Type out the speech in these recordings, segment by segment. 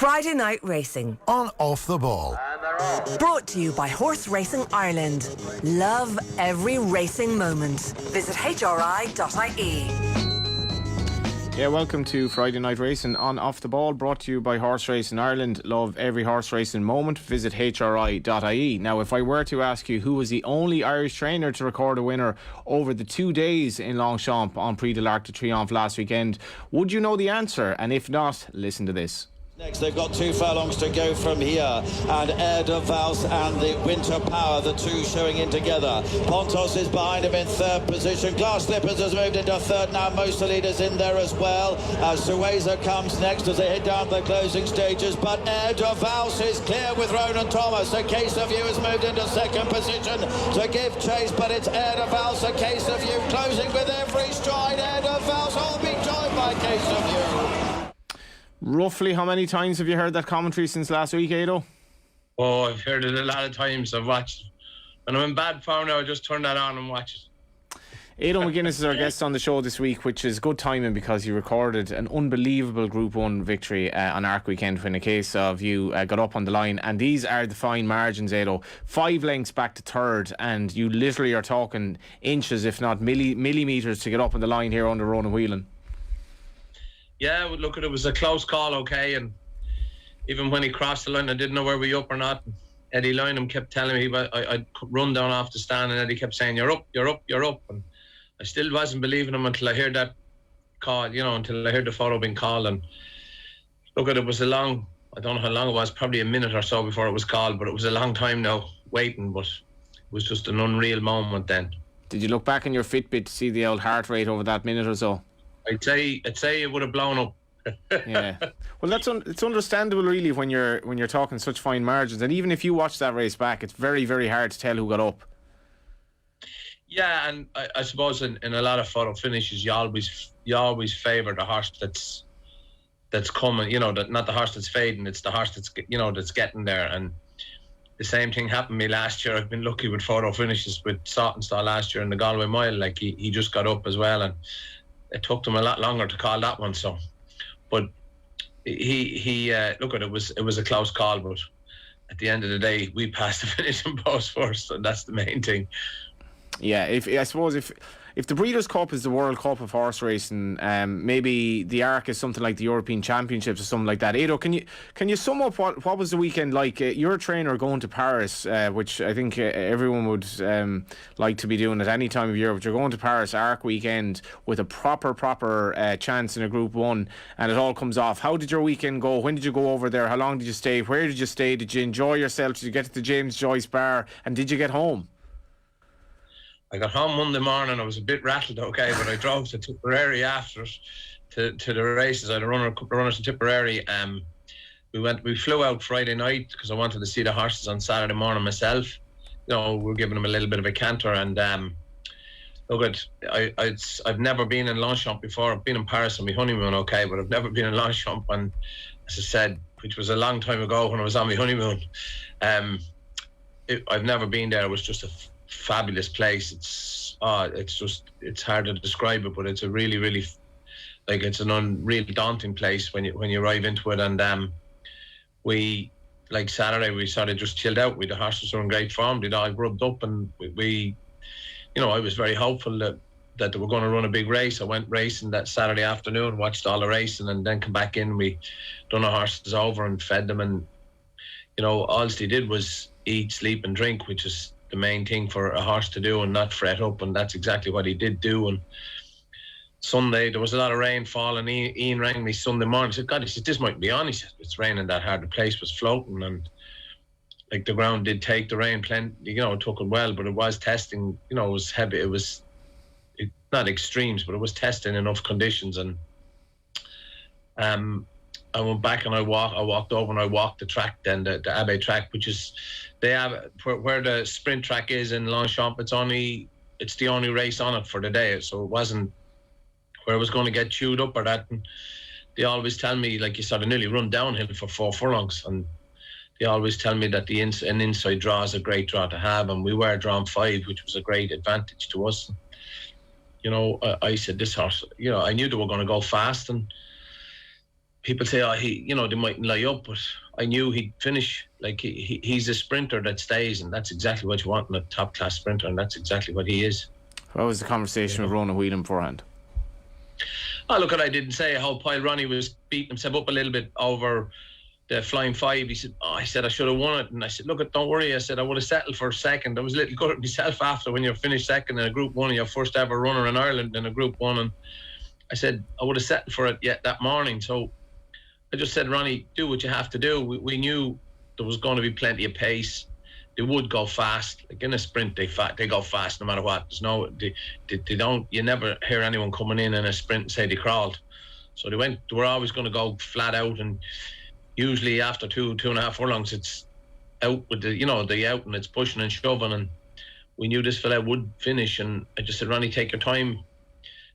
Friday Night Racing on Off the Ball. Brought to you by Horse Racing Ireland. Love every racing moment. Visit hri.ie. Yeah, welcome to Friday Night Racing on Off the Ball, brought to you by Horse Racing Ireland. Love every horse racing moment. Visit hri.ie. Now, if I were to ask you who was the only Irish trainer to record a winner over the 2 days in Longchamp on Prix de l'Arc de Triomphe last weekend, would you know the answer? And if not, listen to this. Next, they've got 2 furlongs to go from here, and Air de Vals and the Winter Power, the two showing in together. Pontos is behind him in 3rd position. Glass Slippers has moved into 3rd now. Most leaders in there as well. Sueza comes next as they head down the closing stages, but Air de Vals is clear with Ronan Thomas. A Case of You has moved into 2nd position to give chase, but it's Air de Vals, A Case of You closing with every stride. Air de Vals all being joined by Case of You. Roughly how many times have you heard that commentary since last week, Ado? Oh, I've heard it a lot of times. I've watched it. When I'm in bad form now, I just turn that on and watch it. Ado McGuinness is our guest on the show this week, which is good timing because you recorded an unbelievable Group 1 victory on Arc Weekend when A Case of You got up on the line. And these are the fine margins, Ado. 5 lengths back to 3rd, and you literally are talking inches, if not millimetres, to get up on the line here under Ronan Whelan. Yeah, look, it was a close call, okay, and even when he crossed the line, I didn't know were we up or not. Eddie Lynham kept telling me I'd run down off the stand, and Eddie kept saying, you're up, you're up, you're up, and I still wasn't believing him until I heard that call, until I heard the photo being called. And look, it was a long, I don't know how long it was, probably a minute or so before it was called, but it was a long time now waiting, but it was just an unreal moment then. Did you look back in your Fitbit to see the old heart rate over that minute or so? I'd say it would have blown up. Yeah, well, it's understandable really when you're talking such fine margins, and even if you watch that race back, it's very, very hard to tell who got up. Yeah, and I suppose in a lot of photo finishes, you always favour the horse that's coming. That not the horse that's fading, it's the horse that's getting there. And the same thing happened to me last year. I've been lucky with photo finishes with Saltonstall last year in the Galway Mile. Like he just got up as well, and it took them a lot longer to call that one. So, but he look at it was a close call, but at the end of the day, we passed the finishing post first, and that's the main thing. Yeah, I suppose if the Breeders' Cup is the World Cup of horse racing, maybe the Arc is something like the European Championships or something like that. Ado, can you sum up what was the weekend like? You're a trainer going to Paris, which I think everyone would like to be doing at any time of year, but you're going to Paris Arc Weekend with a proper chance in a Group 1, and it all comes off. How did your weekend go? When did you go over there? How long did you stay? Where did you stay? Did you enjoy yourself? Did you get to the James Joyce Bar? And did you get home? I got home Monday morning. I was a bit rattled, okay, but I drove to Tipperary after to the races. I had a couple of runners to Tipperary. We flew out Friday night because I wanted to see the horses on Saturday morning myself. We're giving them a little bit of a canter, and look, I've never been in Longchamp before. I've been in Paris on my honeymoon, okay, but I've never been in Longchamp, and as I said, which was a long time ago when I was on my honeymoon. I've never been there. It was just a fabulous place. It's hard to describe it, but it's a really, really, like, it's an unreal daunting place when you arrive into it. And we, like Saturday, we sort of just chilled out. The horses were in great form. They'd all grubbed up, and we I was very hopeful that they were going to run a big race. I went racing that Saturday afternoon, watched all the racing, and then come back in. We done the horses over and fed them, and all they did was eat, sleep, and drink, which is the main thing for a horse to do, and not fret up, and that's exactly what he did do. And Sunday there was a lot of rain falling. Ian rang me Sunday morning. He said, God, he said, this might be on. He said, it's raining that hard. The place was floating, and like the ground did take the rain plenty, it took it well, but it was testing, it was heavy. It was not extremes, but it was testing enough conditions. And I went back and I walked over and I walked the track then, the Abbey track, which is where the sprint track is in Longchamp. It's the only race on it for the day, so it wasn't where I was going to get chewed up or that. And they always tell me, like, you sort of nearly run downhill for 4 furlongs, and they always tell me that an inside draw is a great draw to have, and we were drawn 5, which was a great advantage to us. I said, this horse, I knew they were going to go fast, and people say, oh, they mightn't lie up, but I knew he'd finish. Like, he's a sprinter that stays, and that's exactly what you want in a top-class sprinter, and that's exactly what he is. What was the conversation with Ronan Whelan beforehand? Oh, look, I didn't say how while Ronnie was beating himself up a little bit over the flying 5. He said, I should have won it. And I said, look, don't worry. I said, I would have settled for second. I was a little good at myself after when you're finished second in a Group 1 and your first ever runner in Ireland in a Group 1. And I said, I would have settled for it yet that morning. So I just said, Ronnie, do what you have to do. We knew there was going to be plenty of pace. They would go fast. Like in a sprint, they go fast no matter what. There's no, they don't. You never hear anyone coming in a sprint and say they crawled. So they were always going to go flat out, and usually after 2.5 furlongs, it's out with the out, and it's pushing and shoving. And we knew this fella would finish, and I just said, Ronnie, take your time,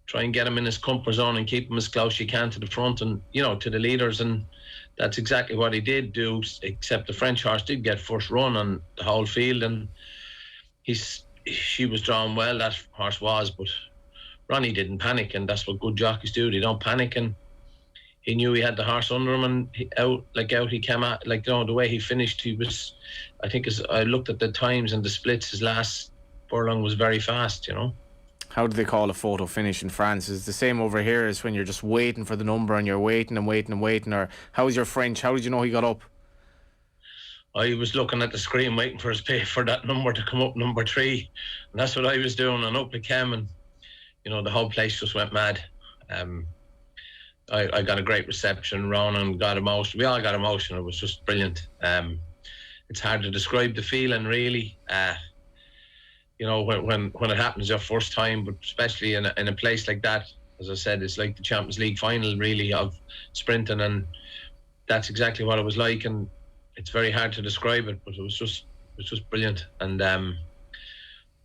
try and get him in his comfort zone and keep him as close as you can to the front and to the leaders. And that's exactly what he did do, except the French horse did get first run on the whole field, and she was drawn well, that horse was, but Ronnie didn't panic, and that's what good jockeys do. They don't panic, and he knew he had the horse under him, and out he came out, the way he finished, he was, I think, as I looked at the times and the splits, his last furlong was very fast, How do they call a photo finish in France? Is it the same over here as when you're just waiting for the number and you're waiting and waiting and waiting? Or how was your French? How did you know he got up? I was looking at the screen waiting for that number to come up, number 3. And that's what I was doing, and up it came, and the whole place just went mad. I got a great reception. Ronan got emotional. We all got emotional. It was just brilliant. It's hard to describe the feeling, really. When it happens your first time, but especially in a place like that, as I said, it's like the Champions League final, really, of sprinting, and that's exactly what it was like. And it's very hard to describe it, but it was just brilliant. And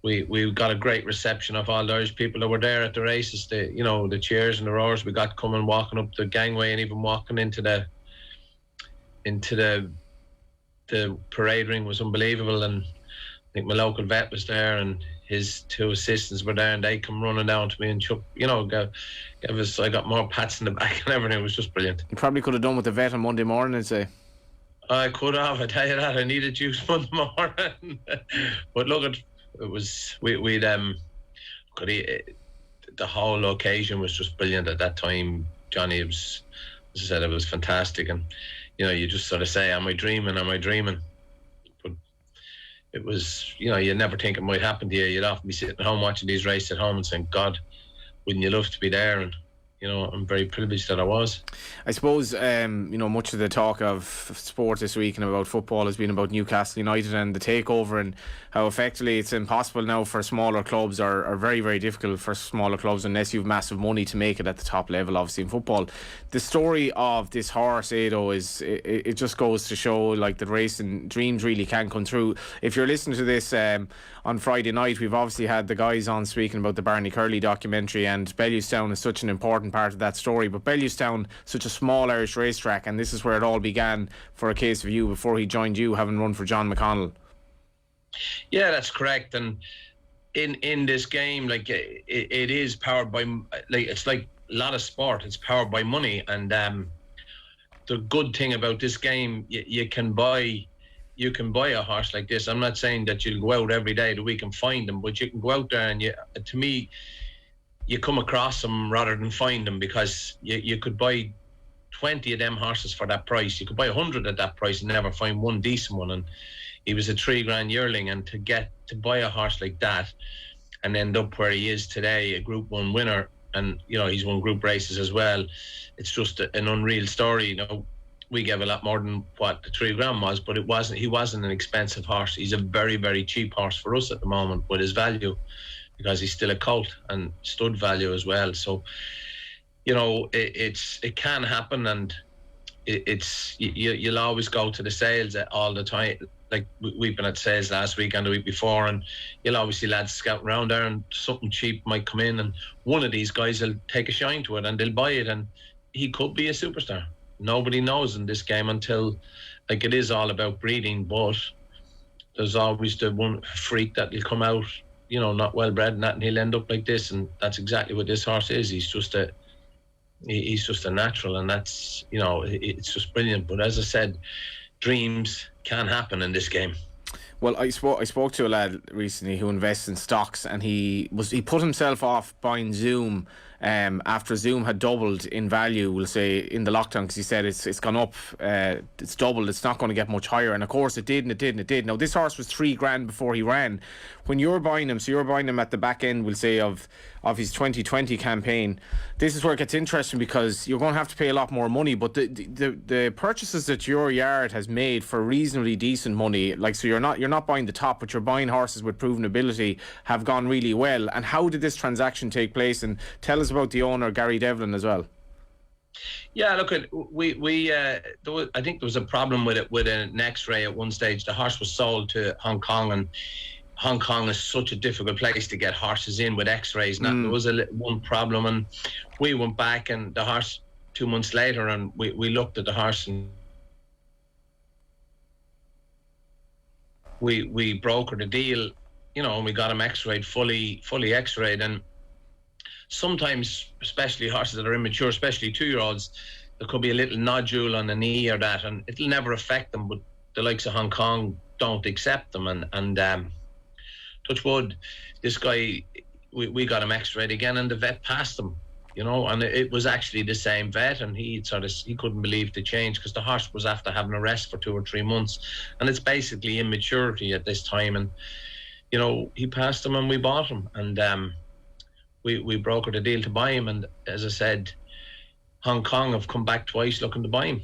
we got a great reception of all those people that were there at the races. The cheers and the roars we got coming, walking up the gangway, and even walking into the parade ring was unbelievable. And I think my local vet was there, and his 2 assistants were there, and they come running down to me and gave us. I got more pats in the back and everything. It was just brilliant. You probably could have done with the vet on Monday morning, I'd say. I could have. I tell you that. I needed juice Monday morning. But look, it was the whole occasion was just brilliant at that time, Johnny. It was, as I said, it was fantastic, and you just sort of say, "Am I dreaming? Am I dreaming?" But it was, you never think it might happen to you. You'd often be sitting at home watching these races at home and saying, God, wouldn't you love to be there? And I'm very privileged that I was. I suppose, much of the talk of sport this week and about football has been about Newcastle United and the takeover, and how effectively it's impossible now for smaller clubs, or very, very difficult for smaller clubs, unless you've massive money, to make it at the top level, obviously, in football. The story of this horse, Ado, it just goes to show, like, that racing dreams really can come true. If you're listening to this on Friday night, we've obviously had the guys on speaking about the Barney Curley documentary, and Bellewstown is such an important part of that story. But Bellewstown, such a small Irish racetrack, and this is where it all began for A Case of You, before he joined you, having run for John McConnell. Yeah, that's correct. And in this game, like, it is powered by, like, it's like a lot of sport, it's powered by money. And the good thing about this game, you can buy a horse like this. I'm not saying that you'll go out every day of the week and find them, but you can go out there and to me, you come across them rather than find them, because you could buy 20 of them horses for that price. You could buy 100 at that price and never find one decent one. And he was a $3,000 yearling, and to buy a horse like that and end up where he is today, a Group 1 winner, and he's won group races as well. It's just an unreal story. We gave a lot more than what the $3,000 was, but he wasn't an expensive horse. He's a very, very cheap horse for us at the moment with his value, because he's still a colt and stud value as well. So it can happen, and you'll always go to the sales all the time. Like, we've been at sales last week and the week before, and you'll always see lads scouting around there, and something cheap might come in, and one of these guys will take a shine to it and they'll buy it, and he could be a superstar. Nobody knows in this game until, like, it is all about breeding, but there's always the one freak that will come out, not well bred and that, and he'll end up like this. And that's exactly what this horse is. He's just He's just a natural, and that's, it's just brilliant. But as I said, dreams can happen in this game. Well, I spoke to a lad recently who invests in stocks, and he put himself off buying Zoom after Zoom had doubled in value, we'll say, in the lockdown, because he said it's gone up, it's doubled, it's not going to get much higher. And of course it did, and it did, and it did. Now, this horse was $3,000 before he ran. When you're buying him, so you're buying him at the back end, we'll say, of his 2020 campaign, this is where it gets interesting, because you're going to have to pay a lot more money. But the purchases that your yard has made for reasonably decent money, like, so you're not buying the top, but you're buying horses with proven ability, have gone really well. And how did this transaction take place? And tell us about the owner, Gary Devlin, as well. Yeah, look, I think there was a problem with it, with an X-ray at one stage. The horse was sold to Hong Kong, and Hong Kong is such a difficult place to get horses in with X-rays. Now, there was one problem, and we went back, and the horse 2 months later, and we looked at the horse, and we brokered a deal, and we got him X-rayed, fully X-rayed. And sometimes, especially horses that are immature, especially 2-year-olds, there could be a little nodule on the knee or that, and it'll never affect them. But the likes of Hong Kong don't accept them, and touch wood, this guy, we got him X-rayed again, and the vet passed him, and it was actually the same vet, and he couldn't believe the change, because the horse was after having a rest for 2 or 3 months, and it's basically immaturity at this time. And he passed him, and we bought him, and we brokered a deal to buy him. And as I said, Hong Kong have come back twice looking to buy him.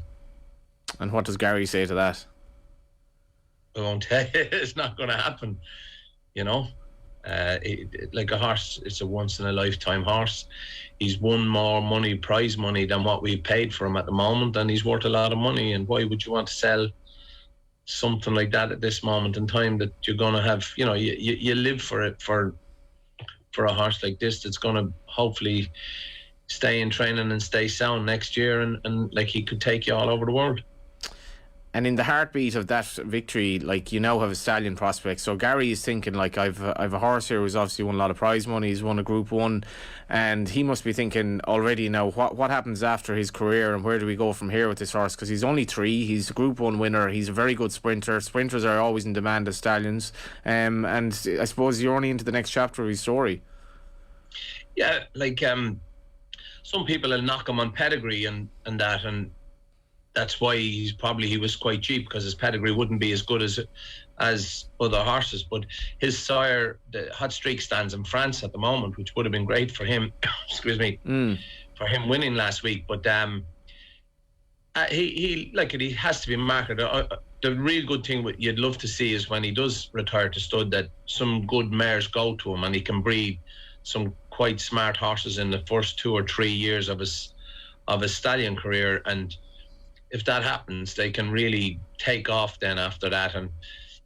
And what does Gary say to that? I won't tell you. It's not going to happen. Like a horse, it's a once in a lifetime horse. He's won more money, prize money, than what we paid for him at the moment, and he's worth a lot of money. And why would you want to sell something like that at this moment in time, that you're going to have, you live for it, for a horse like this that's going to hopefully stay in training and stay sound next year, and like, he could take you all over the world. And in the heartbeat of that victory, like, you now have a Stallion prospect. So Gary is thinking, like, I've a horse here who's obviously won a lot of prize money. He's won a Group 1, and he must be thinking already now, what happens after his career, and where do we go from here with this horse? Because he's only 3, he's a Group 1 winner, he's a very good sprinter. Sprinters are always in demand as stallions, and I suppose you're only into the next chapter of his story. Yeah, like, some people will knock him on pedigree and that, and that's why he was quite cheap, because his pedigree wouldn't be as good as other horses. But his sire, the Hot Streak, stands in France at the moment, which would have been great for him. Excuse me, for him winning last week. But he has to be marketed. The real good thing you'd love to see is when he does retire to stud, that some good mares go to him, and he can breed some quite smart horses in the first 2 or 3 years of his stallion career. And if that happens, they can really take off then after that. And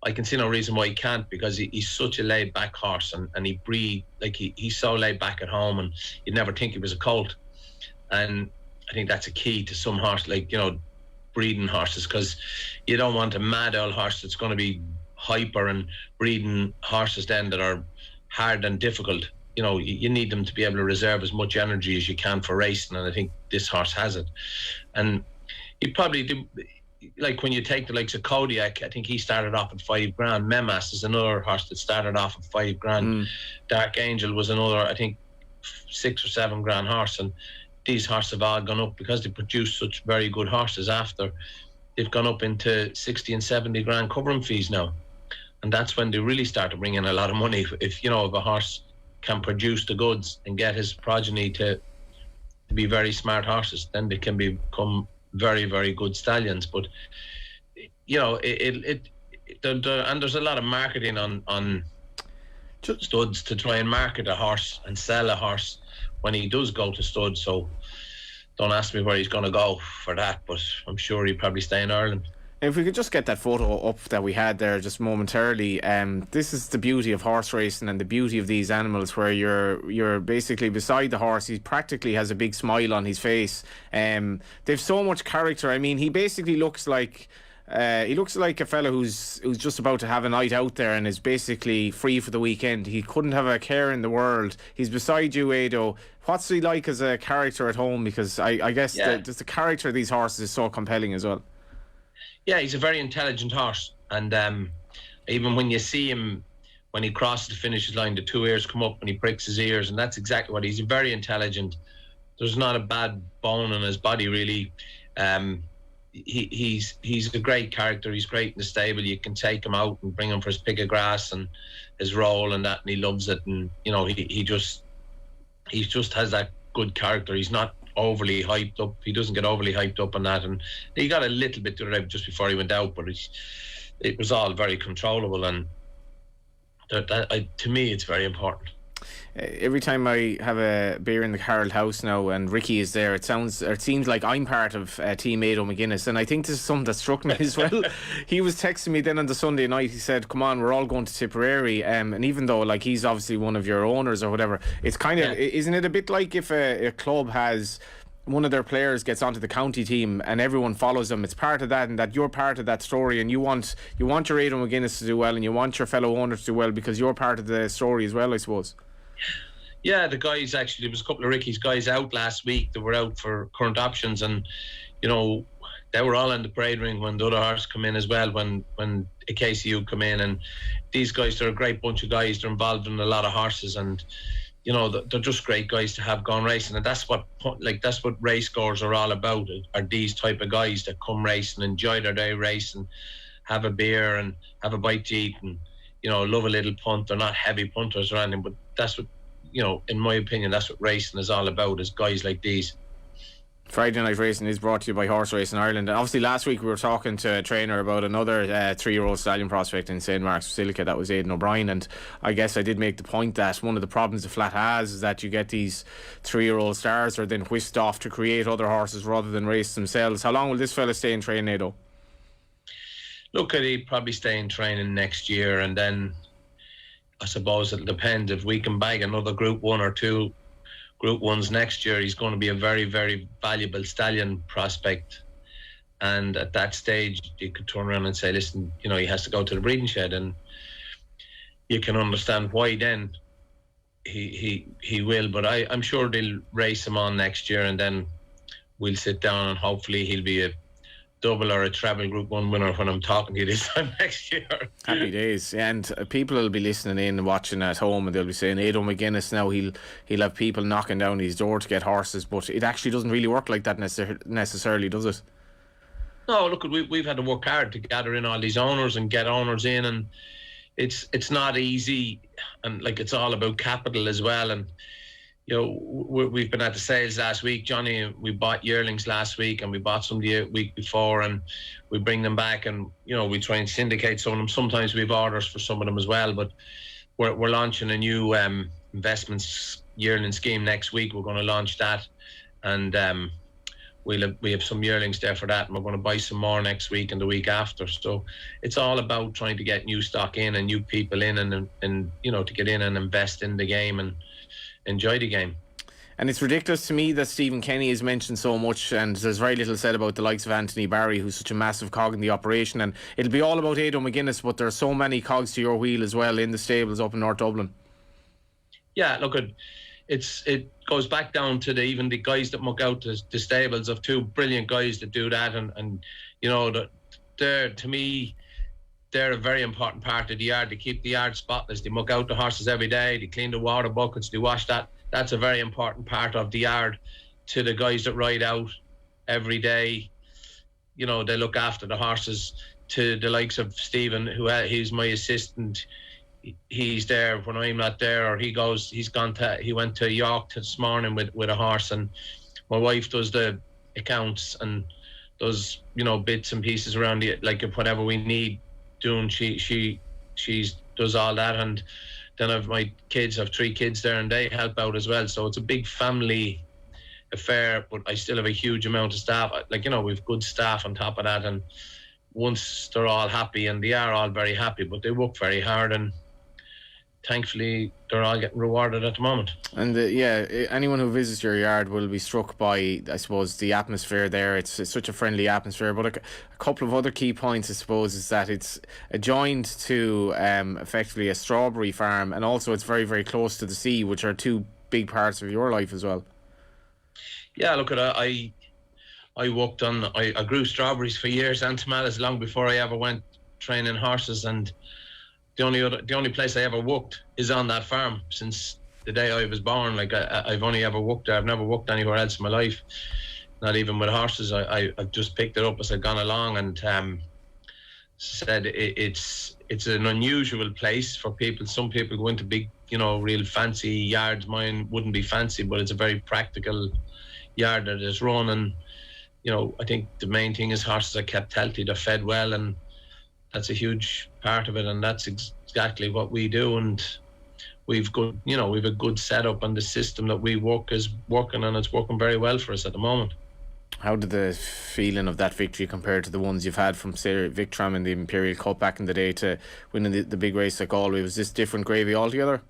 I can see no reason why he can't, because he's such a laid back horse, and he breed, like, he's so laid back at home, and you'd never think he was a colt. And I think that's a key to some horse, like, breeding horses, because you don't want a mad old horse that's going to be hyper, and breeding horses then that are hard and difficult. You need them to be able to reserve as much energy as you can for racing, and I think this horse has it. And he'd probably do, like, when you take the likes of Kodiak, I think he started off at $5,000. Memas is another horse that started off at $5,000. Dark Angel was another, I think, $6,000 or $7,000 horse. And these horses have all gone up, because they produce such very good horses after. They've gone up into 60 and 70 grand covering fees now, and that's when they really start to bring in a lot of money. If if a horse can produce the goods and get his progeny to be very smart horses, then they can become very, very good stallions. But and there's a lot of marketing on studs to try and market a horse and sell a horse when he does go to stud. So don't ask me where he's going to go for that, but I'm sure he'll probably stay in Ireland. If we could just get that photo up that we had there just momentarily. This is the beauty of horse racing and the beauty of these animals, where you're basically beside the horse. He practically has a big smile on his face. They've so much character. I mean, he basically looks like He looks like a fella who's just about to have a night out there and is basically free for the weekend. He couldn't have a care in the world. He's beside you, Ado. What's he like as a character at home? Because I guess just the character of these horses is so compelling as well. Yeah, he's a very intelligent horse, and even when you see him, when he crosses the finisher's line, the two ears come up and he pricks his ears, and that's exactly what he's very intelligent. There's not a bad bone in his body, really. He's a great character. He's great in the stable. You can take him out and bring him for his pick of grass and his roll and that, and he loves it. And he just has that good character. He's not overly hyped up. He doesn't get overly hyped up on that. And he got a little bit to it just before he went out, but it was all very controllable. And to me, it's very important. Every time I have a beer in the Harold house now and Ricky is there, it seems like I'm part of Team Ado McGuinness, and I think this is something that struck me as well. He was texting me then on the Sunday night. He said, "Come on, we're all going to Tipperary," and even though like he's obviously one of your owners or whatever, it's kind of isn't it a bit like if a club has one of their players gets onto the county team and everyone follows them? It's part of that, and that you're part of that story, and you want your Ado McGuinness to do well, and you want your fellow owners to do well because you're part of the story as well, I suppose. Yeah, the guys, actually, there was a couple of Ricky's guys out last week that were out for current options, and they were all in the parade ring when the other horse come in as well, when a KCU come in. And these guys, they're a great bunch of guys. They're involved in a lot of horses, and they're just great guys to have gone racing. And that's what race scores are all about, are these type of guys that come racing, enjoy their day racing, have a beer and have a bite to eat, and love a little punt. They're not heavy punters or anything, but that's what, in my opinion, that's what racing is all about, is guys like these. Friday Night Racing is brought to you by Horse Racing Ireland. And obviously last week we were talking to a trainer about another 3-year-old stallion prospect in St Mark's Basilica. That was Aidan O'Brien, and I guess I did make the point that one of the problems the flat has is that you get these 3-year-old stars are then whisked off to create other horses rather than race themselves. How long will this fella stay in training, Ado? Look, he'll probably stay in training next year, and then I suppose it'll depend. If we can bag another Group 1 or 2 Group 1s next year, he's going to be a very, very valuable stallion prospect. And at that stage, you could turn around and say, listen, he has to go to the breeding shed, and you can understand why then he will. But I'm sure they'll race him on next year, and then we'll sit down and hopefully he'll be a double or a treble Group 1 winner when I'm talking to you this time next year. Happy days. And people will be listening in and watching at home, and they'll be saying, Ado McGuinness now, he'll have people knocking down his door to get horses, but it actually doesn't really work like that necessarily, does it? No, look, we've had to work hard to gather in all these owners and get owners in, and it's not easy, and like it's all about capital as well. And we've been at the sales last week, Johnny. We bought yearlings last week, and we bought some the week before, and we bring them back, and we try and syndicate some of them. Sometimes we have orders for some of them as well, but we're launching a new investments yearling scheme next week. We're going to launch that, and we have some yearlings there for that, and we're going to buy some more next week and the week after. So it's all about trying to get new stock in and new people in, and to get in and invest in the game and enjoy the game. And it's ridiculous to me that Stephen Kenny is mentioned so much, and there's very little said about the likes of Anthony Barry, who's such a massive cog in the operation. And it'll be all about Ado McGuinness, but there are so many cogs to your wheel as well in the stables up in North Dublin. Yeah, look, it goes back down to even the guys that muck out the stables of 2 brilliant guys that do that, and they're, to me, they're a very important part of the yard. They keep the yard spotless. They muck out the horses every day. They clean the water buckets. They wash that. That's a very important part of the yard to the guys that ride out every day. They look after the horses. To the likes of Stephen, he's my assistant. He's there when I'm not there, or he went to York this morning with a horse, and my wife does the accounts and does, bits and pieces around it, like whatever we need doing, she does all that. And then I've my kids, I have 3 kids there, and they help out as well. So it's a big family affair, but I still have a huge amount of staff. We've good staff on top of that, and once they're all happy, and they are all very happy, but they work very hard, and thankfully they're all getting rewarded at the moment. And anyone who visits your yard will be struck by, I suppose, the atmosphere there. It's such a friendly atmosphere. But a couple of other key points, I suppose, is that it's adjoined to effectively a strawberry farm, and also it's very, very close to the sea, which are two big parts of your life as well. Yeah, look, I worked on, I grew strawberries for years and tomatoes long before I ever went training horses, and the only place I ever worked is on that farm since the day I was born. Like I've only ever worked there. I've never worked anywhere else in my life, not even with horses. I've just picked it up as I've gone along, and said it's an unusual place for people. Some people go into big, real fancy yards. Mine wouldn't be fancy, but it's a very practical yard that is run, and I think the main thing is horses are kept healthy, they're fed well, and that's a huge part of it, and that's exactly what we do. And we've a good setup, and the system that we work is working, and it's working very well for us at the moment. How did the feeling of that victory compare to the ones you've had from, say, Victram in the Imperial Cup back in the day to winning the big race like Galway? Was this different gravy altogether?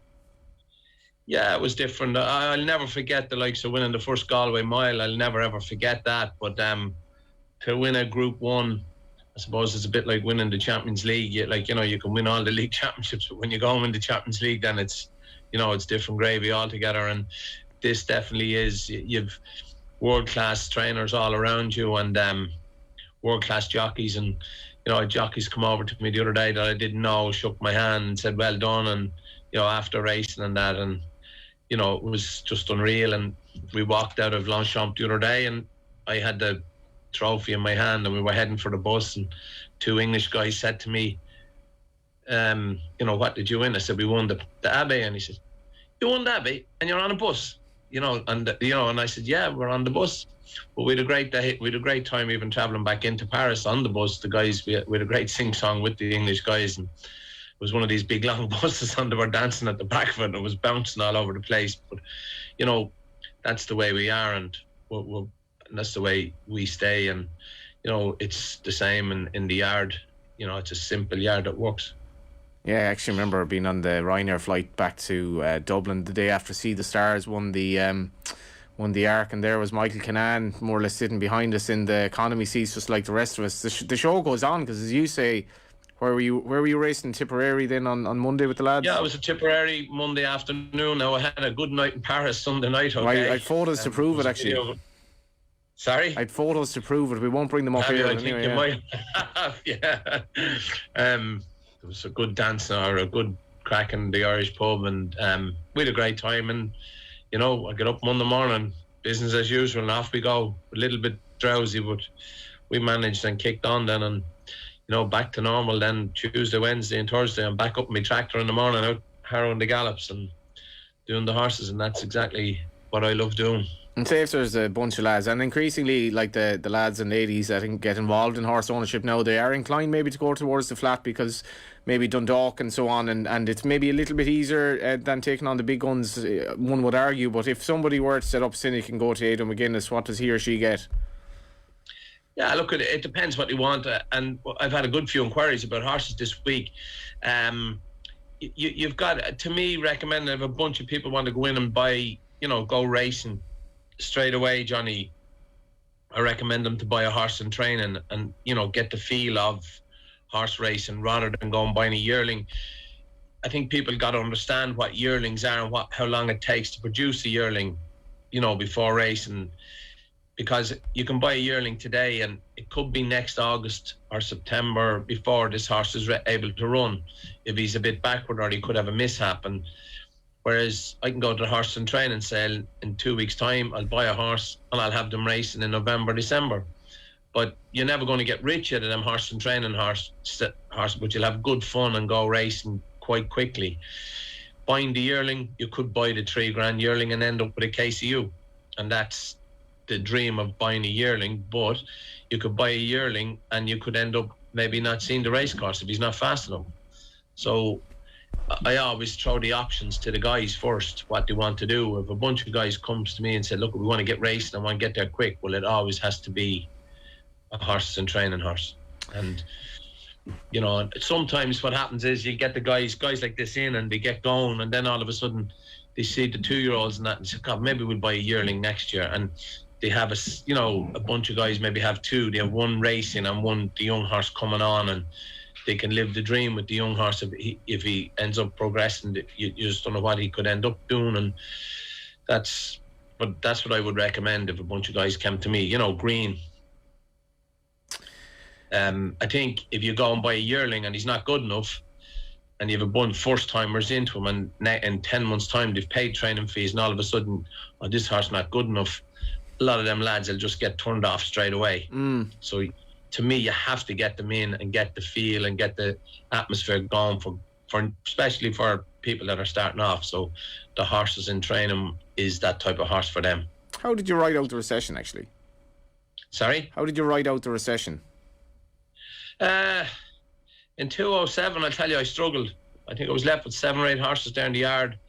Yeah, it was different. I'll never forget the likes of winning the first Galway mile. I'll never ever forget that. But to win a Group 1, I suppose it's a bit like winning the Champions League. You can win all the league championships, but when you go and win the Champions League, then it's different gravy altogether. And this definitely is. You've world-class trainers all around you, and world-class jockeys. And jockeys come over to me the other day that I didn't know, shook my hand and said well done, and after racing and that, and it was just unreal. And we walked out of Longchamp the other day, and I had the trophy in my hand, and we were heading for the bus, and two English guys said to me, what did you win? I said, we won the Abbey. And he said, you won the Abbey and you're on a bus? And I said, yeah, we're on the bus. But we had a great day. We had a great time even travelling back into Paris on the bus. The guys, we had a great sing-song with the English guys, and it was one of these big long buses, and they were dancing at the back of it, and it was bouncing all over the place. But that's the way we are, and and that's the way we stay. And it's the same in the yard. It's a simple yard that works. Yeah, I actually remember being on the Ryanair flight back to Dublin the day after See the Stars won the Arc, and there was Michael Kinane more or less sitting behind us in the economy seats, just like the rest of us. The show goes on, because as you say, where were you racing? Tipperary then on Monday with the lads? Yeah, I was at Tipperary Monday afternoon. Now, I had a good night in Paris Sunday night. Okay? I had photos to prove it, actually. Sorry? I had photos to prove it. We won't bring them up here. I think you might have, yeah. There was a good dance or a good crack in the Irish pub, and we had a great time. And I get up Monday morning, business as usual, and off we go. A little bit drowsy, but we managed and kicked on then, and back to normal then. Tuesday, Wednesday and Thursday, I'm back up in my tractor in the morning, out harrowing the gallops and doing the horses, and that's exactly what I love doing. And say if there's a bunch of lads, and increasingly like the lads and ladies I think get involved in horse ownership now, they are inclined maybe to go towards the flat, because maybe Dundalk and so on, and it's maybe a little bit easier than taking on the big guns, one would argue. But if somebody were to set up Cynic and go to Aidan McGuinness, what does he or she get? Yeah, look, it depends what you want, and I've had a good few inquiries about horses this week. You've got, to me, recommend if a bunch of people want to go in and buy, go racing straight away, Johnny, I recommend them to buy a horse and training and get the feel of horse racing rather than go and buying a yearling. I think people got to understand what yearlings are and how long it takes to produce a yearling, before racing. Because you can buy a yearling today and it could be next August or September before this horse is able to run, if he's a bit backward or he could have a mishap. And whereas I can go to the horse and training sale in 2 weeks' time, I'll buy a horse and I'll have them racing in November, December. But you're never going to get rich out of them horse and training horse, but you'll have good fun and go racing quite quickly. Buying the yearling, you could buy the $3,000 yearling and end up with a KCU, and that's the dream of buying a yearling. But you could buy a yearling and you could end up maybe not seeing the race course if he's not fast enough. So I always throw the options to the guys first, what they want to do. If a bunch of guys comes to me and say, look, we want to get racing, I want to get there quick, well, it always has to be a horses and training horse. And You know, and sometimes what happens is you get the guys like this in and they get going, and then all of a sudden they see the 2-year-olds and that and say, God, maybe we'll buy a yearling next year. And they have a bunch of guys maybe have two. They have one racing and one the young horse coming on, and they can live the dream with the young horse if he ends up progressing. You just don't know what he could end up doing, and that's what I would recommend if a bunch of guys came to me. You know, green. I think if you go and buy a yearling and he's not good enough, and you have a bunch of first-timers into him, and in 10 months' time they've paid training fees, and all of a sudden, this horse not good enough, a lot of them lads will just get turned off straight away. So to me, you have to get them in and get the feel and get the atmosphere going for especially for people that are starting off. So the horses in training is that type of horse for them. How did you ride out the recession, actually? Sorry? How did you ride out the recession? In 2007, I'll tell you, I struggled. I think I was left with 7 or 8 horses down the yard.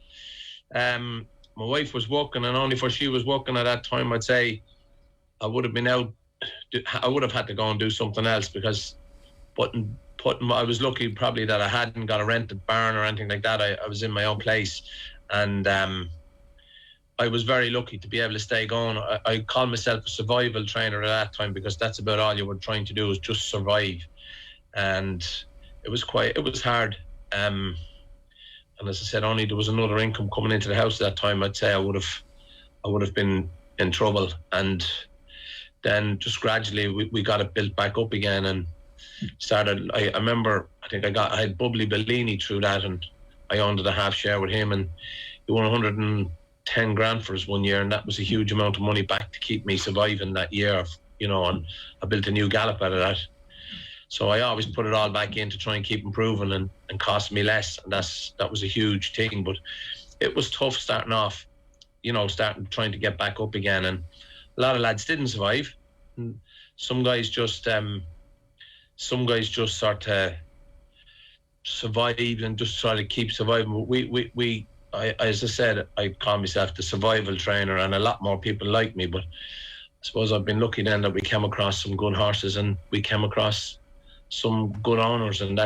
My wife was working, and only for she was working at that time, I'd say I would have been out. I would have had to go and do something else, because I was lucky probably that I hadn't got a rented barn or anything like that. I was in my own place, and I was very lucky to be able to stay going. I called myself a survival trainer at that time, because that's about all you were trying to do, is just survive. And it was hard. And as I said, only there was another income coming into the house at that time, I'd say I would have been in trouble. And then just gradually we got it built back up again, and started. I remember, I had Bubbly Bellini through that, and I owned a half share with him, and he won 110 grand for us one year, and that was a huge amount of money back to keep me surviving that year. You know, and I built a new gallop out of that. So I always put it all back in to try and keep improving and cost me less. And that was a huge thing. But it was tough starting off, you know, trying to get back up again. And a lot of lads didn't survive. And some guys just sort of survived and just try to keep surviving. As I said, I call myself the survival trainer, and a lot more people like me. But I suppose I've been lucky then that we came across some good horses, and we came across some good owners, and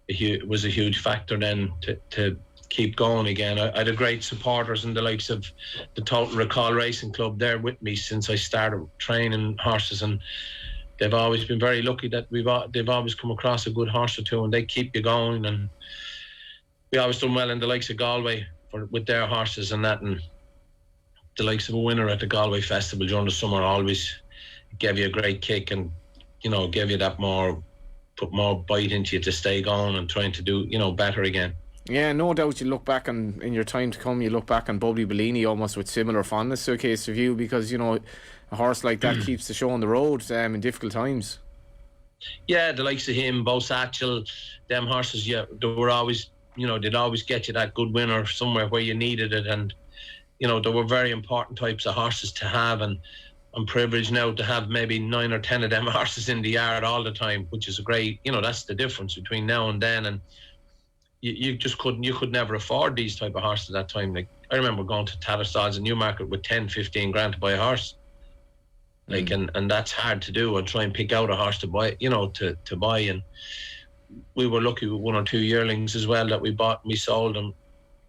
it was a huge factor then to keep going again. I had great supporters in the likes of the Total Recall Racing Club there with me since I started training horses, and they've always been very lucky that they've always come across a good horse or two, and they keep you going. And we always done well in the likes of Galway with their horses and that, and the likes of a winner at the Galway Festival during the summer always gave you a great kick, and you know, gave you that put more bite into you to stay going and trying to do, you know, better again. Yeah, no doubt you look back on, in your time to come, you look back on Bubbly Bellini almost with similar fondness to a case of you, because, you know, a horse like that keeps the show on the road in difficult times. Yeah, the likes of him, Bo Satchel, them horses, yeah, they were always, you know, they'd always get you that good winner somewhere where you needed it. And, you know, they were very important types of horses to have, and I'm privileged now to have maybe 9 or 10 of them horses in the yard all the time, which is a great, you know, that's the difference between now and then. And you could never afford these type of horses at that time. Like, I remember going to Tattersall's in Newmarket with 10-15 grand to buy a horse. Like, and that's hard to do, and try and pick out a horse to buy, you know, to buy. And we were lucky with 1 or 2 yearlings as well that we bought and we sold, and,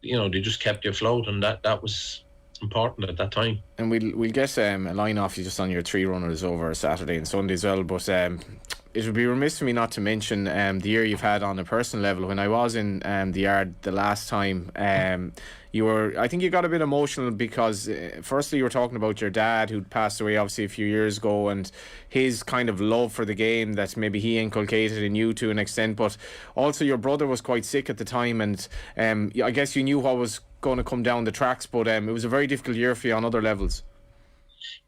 you know, they just kept you afloat, and that was important at that time. And we'll get a line off you just on your 3 runners over Saturday and Sunday as well, but it would be remiss of me not to mention the year you've had on a personal level. When I was in the yard the last time, I think you got a bit emotional, because firstly you were talking about your dad who'd passed away obviously a few years ago, and his kind of love for the game that maybe he inculcated in you to an extent, but also your brother was quite sick at the time, and I guess you knew what was going to come down the tracks, but it was a very difficult year for you on other levels.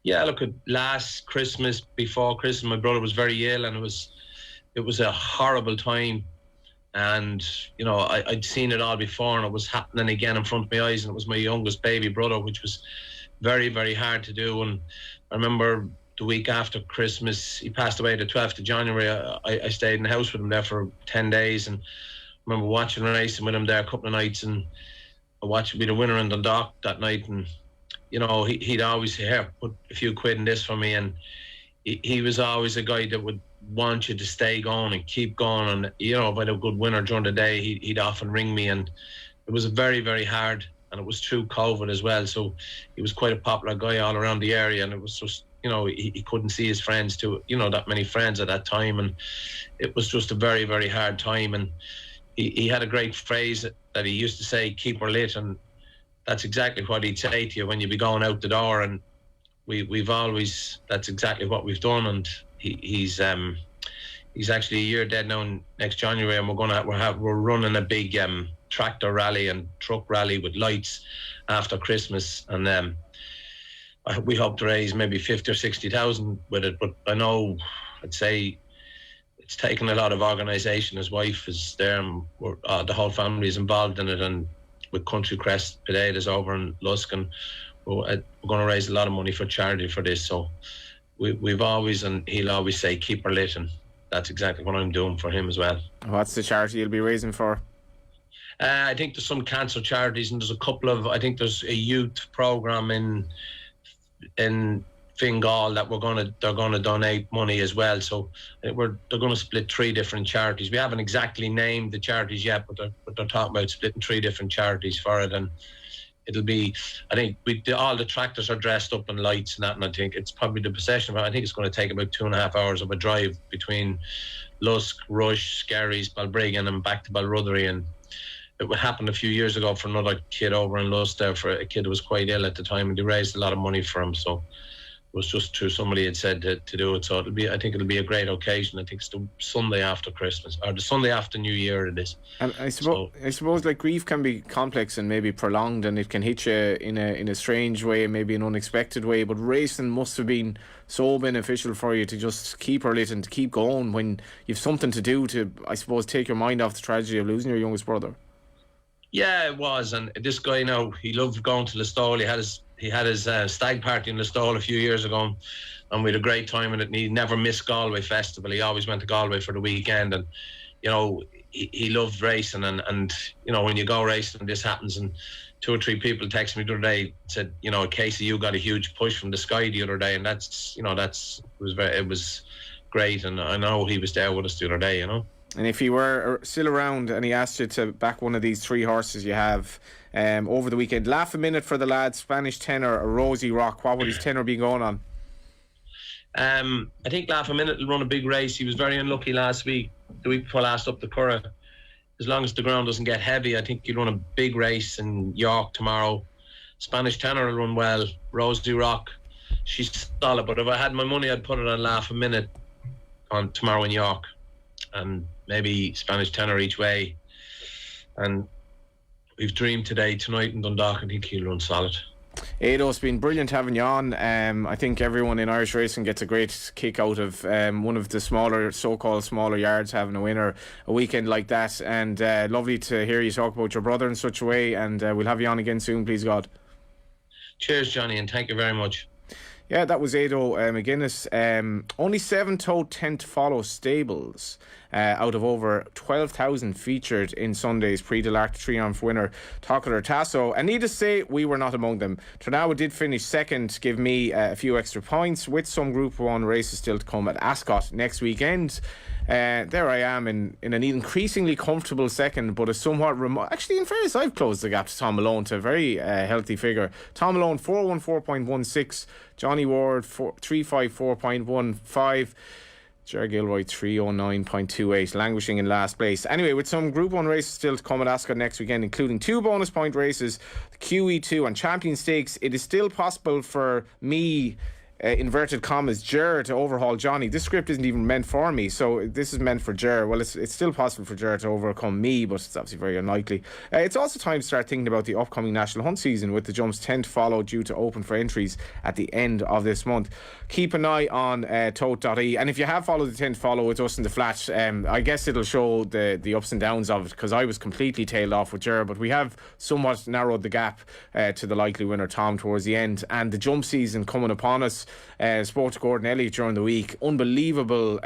Yeah, look, at last Christmas, before Christmas, my brother was very ill, and it was a horrible time. And, you know, I'd seen it all before, and it was happening again in front of my eyes, and it was my youngest baby brother, which was very, very hard to do. And I remember the week after Christmas, he passed away the 12th of January. I stayed in the house with him there for 10 days, and I remember watching racing with him there a couple of nights, and I watched him be the winner in the dock that night. And, you know, he'd always say, here, put a few quid in this for me. And he was always a guy that would want you to stay going and keep going. And, you know, if I had a good winner during the day, he'd often ring me. And it was very, very hard. And it was through COVID as well. So he was quite a popular guy all around the area. And it was just, you know, he couldn't see his friends that many friends at that time. And it was just a very, very hard time. And he had a great phrase that he used to say, keep her lit. And that's exactly what he'd say to you when you'd be going out the door. And we've always, that's exactly what we've done. And he's actually a year dead now next January. And we're running a big tractor rally and truck rally with lights after Christmas. And we hope to raise maybe 50 or 60,000 with it. But I know, I'd say, it's taken a lot of organisation. His wife is there, and the whole family is involved in it. And with Country Crest Potatoes over in Lusk, and we're going to raise a lot of money for charity for this. So we've always, and he'll always say, keep her lit, and that's exactly what I'm doing for him as well. What's the charity you'll be raising for? I think there's some cancer charities, and there's a couple of, I think there's a youth programme in Fingal that they're going to donate money as well. So they're going to split 3 different charities. We haven't exactly named the charities yet, but they're talking about splitting 3 different charities for it. And it'll be, I think all the tractors are dressed up in lights and that, and I think it's probably the procession. I think it's going to take about 2.5 hours of a drive between Lusk, Rush, Skerries, Balbriggan and back to Balruddery. And it happened a few years ago for another kid over in Lusk there, for a kid who was quite ill at the time, and they raised a lot of money for him. So it was just through somebody had said to do it. So I think it'll be a great occasion. I think it's the Sunday after Christmas, or the Sunday after New Year it is. And I suppose like grief can be complex and maybe prolonged, and it can hit you in a strange way, maybe an unexpected way, but racing must have been so beneficial for you to just keep her lit and to keep going when you've something to do to, I suppose, take your mind off the tragedy of losing your youngest brother. Yeah, it was. And this guy now, he loved going to Listowel. He had his stag party in Listowel a few years ago, and we had a great time in it. And he never missed Galway Festival. He always went to Galway for the weekend. And, you know, he loved racing. And you know, when you go racing and this happens, and 2 or 3 people texted me the other day, said, you know, Casey, you got a huge push from the sky the other day. And it was great. And I know he was there with us the other day, you know. And if he were still around and he asked you to back one of these 3 horses you have over the weekend, Laugh a Minute for the lads, Spanish Tenor, or Rosie Rock, what would his tenor be going on? I think Laugh a Minute will run a big race. He was very unlucky last week, the week before last, up the Curragh. As long as the ground doesn't get heavy, I think he'll run a big race in York tomorrow. Spanish Tenor will run well. Rosie Rock, she's solid, but if I had my money, I'd put it on Laugh a Minute on tomorrow in York, and maybe Spanish Tenor each way. And we've dreamed tonight in Dundalk. I think he'll run solid. Ado, it's been brilliant having you on. I think everyone in Irish racing gets a great kick out of one of the so-called smaller yards having a winner a weekend like that, and lovely to hear you talk about your brother in such a way, and we'll have you on again soon, please God. Cheers, Johnny, and thank you very much. Yeah, that was Ado McGuinness. Only 7 Toad 10 to Follow stables out of over 12,000 featured in Sunday's Prix de l'Arc Triumph winner Tucker Tasso. And needless to say, we were not among them. Tornawa did finish second, give me a few extra points, with some Group 1 races still to come at Ascot next weekend. There I am in an increasingly comfortable second, but a somewhat remote. Actually, in fairness, I've closed the gap to Tom Malone to a very healthy figure. Tom Malone 414.16, Johnny Ward 354.15, Ger Gilroy 309.28, languishing in last place. Anyway, with some Group 1 races still to come at Ascot next weekend, including 2 bonus point races, the QE2 and Champion Stakes, it is still possible for me, inverted commas, Ger, to overhaul Johnny. This script isn't even meant for me, so this is meant for Ger. Well, it's still possible for Ger to overcome me, but it's obviously very unlikely. It's also time to start thinking about the upcoming National Hunt season, with the jumps 10 to Follow due to open for entries at the end of this month. Keep an eye on tote.ie, and if you have followed the 10 to Follow with us in the flat, I guess it'll show the ups and downs of it, because I was completely tailed off with Ger, but we have somewhat narrowed the gap to the likely winner Tom towards the end, and the jump season coming upon us. Spoke to Gordon Elliott during the week. Unbelievable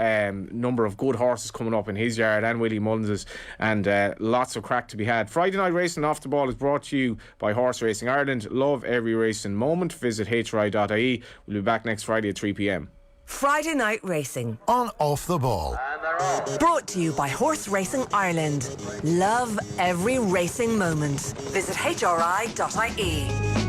number of good horses coming up in his yard and Willie Mullins's, and lots of crack to be had. Friday night racing off the ball is brought to you by Horse Racing Ireland. Love every racing moment. Visit hri.ie. We'll be back next Friday at 3 p.m. Friday Night Racing. On Off the Ball. Brought to you by Horse Racing Ireland. Love every racing moment. Visit hri.ie.